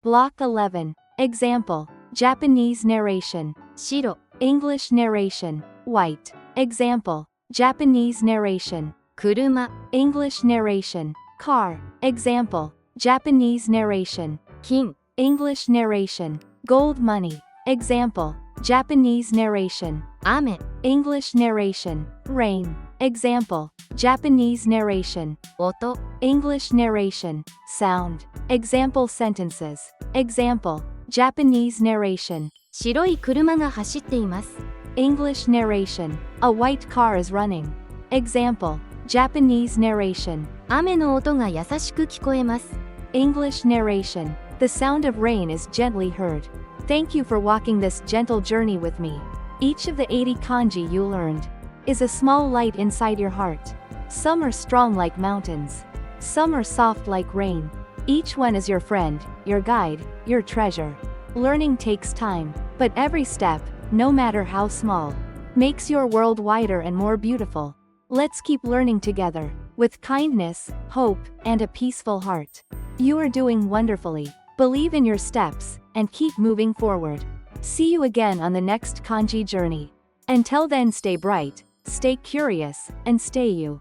Block 11. Example. Japanese narration. 白、 English narration. White. Example. Japanese narration. 車、 English narration. Car. Example. Japanese narration. 金、 English narration. Gold money. Example. Japanese narration. 雨、 English narration. Rain. Example. Japanese narration. 音、 English narration. Sound. Example sentences. Example. Japanese narration. 白い車が走っています。 English narration. A white car is running. Example. Japanese narration. 雨の音が優しく聞こえます。 English narration. The sound of rain is gently heard. Thank you for walking this gentle journey with me. Each of the 80 kanji you learned is a small light inside your heart. Some are strong like mountains. Some are soft like rain. Each one is your friend, your guide, your treasure. Learning takes time, but every step, no matter how small, makes your world wider and more beautiful. Let's keep learning together, with kindness, hope, and a peaceful heart. You are doing wonderfully. Believe in your steps, and keep moving forward. See you again on the next kanji journey. Until then, stay bright, stay curious, and stay you.